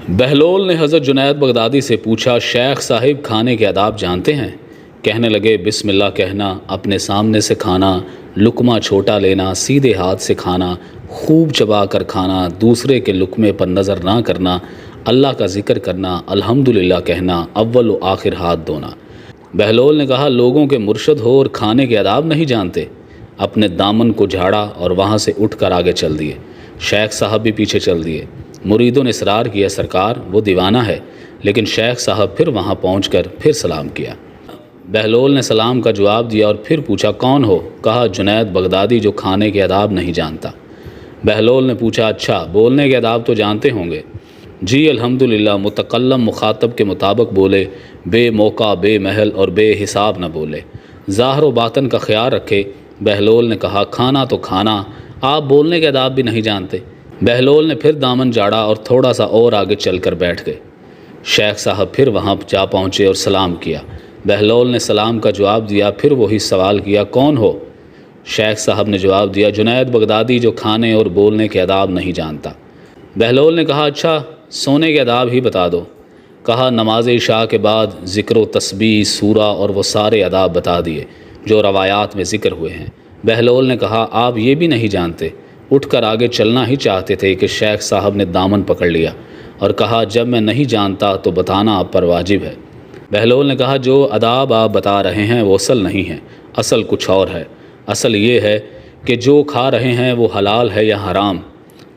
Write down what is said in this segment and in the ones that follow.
بہلول نے حضرت جنید بغدادی سے پوچھا، شیخ صاحب کھانے کے آداب جانتے ہیں؟ کہنے لگے، بسم اللہ کہنا، اپنے سامنے سے کھانا، لقمہ چھوٹا لینا، سیدھے ہاتھ سے کھانا، خوب چبا کر کھانا، دوسرے کے لقمے پر نظر نہ کرنا، اللہ کا ذکر کرنا، الحمدللہ کہنا، اول و آخر ہاتھ دھونا۔ بہلول نے کہا، لوگوں کے مرشد ہو اور کھانے کے آداب نہیں جانتے؟ اپنے دامن کو جھاڑا اور وہاں سے اٹھ کر آگے چل دیے۔ شیخ صاحب بھی پیچھے چل دیے۔ مریدوں نے اصرار کیا، سرکار وہ دیوانہ ہے، لیکن شیخ صاحب پھر وہاں پہنچ کر پھر سلام کیا۔ بہلول نے سلام کا جواب دیا اور پھر پوچھا، کون ہو؟ کہا، جنید بغدادی جو کھانے کے آداب نہیں جانتا۔ بہلول نے پوچھا، اچھا بولنے کے آداب تو جانتے ہوں گے؟ جی الحمدللہ، متکلم مخاطب کے مطابق بولے، بے موقع، بے محل اور بے حساب نہ بولے، ظاہر و باطن کا خیال رکھے۔ بہلول نے کہا، کھانا تو کھانا، آپ بولنے کے آداب بھی نہیں جانتے؟ بہلول نے پھر دامن جاڑا اور تھوڑا سا اور آگے چل کر بیٹھ گئے۔ شیخ صاحب پھر وہاں جا پہنچے اور سلام کیا۔ بہلول نے سلام کا جواب دیا، پھر وہی سوال کیا، کون ہو؟ شیخ صاحب نے جواب دیا، جنید بغدادی جو کھانے اور بولنے کے آداب نہیں جانتا۔ بہلول نے کہا، اچھا سونے کے آداب ہی بتا دو۔ کہا، نماز عشاء کے بعد ذکر و تسبیح، سورہ اور وہ سارے آداب بتا دیے جو روایات میں ذکر ہوئے ہیں۔ بہلول نے کہا، آپ یہ بھی نہیں جانتے؟ اٹھ کر آگے چلنا ہی چاہتے تھے کہ شیخ صاحب نے دامن پکڑ لیا اور کہا، جب میں نہیں جانتا تو بتانا آپ پر واجب ہے۔ بہلول نے کہا، جو آداب آپ بتا رہے ہیں وہ اصل نہیں ہے، اصل کچھ اور ہے۔ اصل یہ ہے کہ جو کھا رہے ہیں وہ حلال ہے یا حرام۔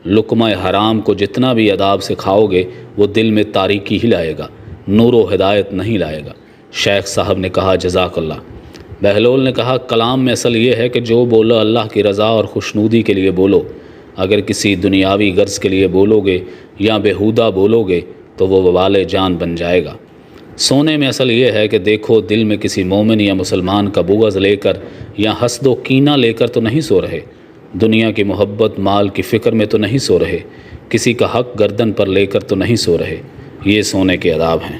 لقمہ حرام کو جتنا بھی آداب سے کھاؤ گے وہ دل میں تاریکی ہی لائے گا، نور و ہدایت نہیں لائے گا۔ شیخ صاحب نے کہا، جزاک اللہ۔ بہلول نے کہا، کلام میں اصل یہ ہے کہ جو بولو اللہ کی رضا اور خوشنودی کے لیے بولو۔ اگر کسی دنیاوی غرض کے لیے بولو گے یا بیہودہ بولو گے تو وہ وبال جان بن جائے گا۔ سونے میں اصل یہ ہے کہ دیکھو، دل میں کسی مومن یا مسلمان کا بغض لے کر یا حسد و کینہ لے کر تو نہیں سو رہے، دنیا کی محبت، مال کی فکر میں تو نہیں سو رہے، کسی کا حق گردن پر لے کر تو نہیں سو رہے۔ یہ سونے کے آداب ہیں۔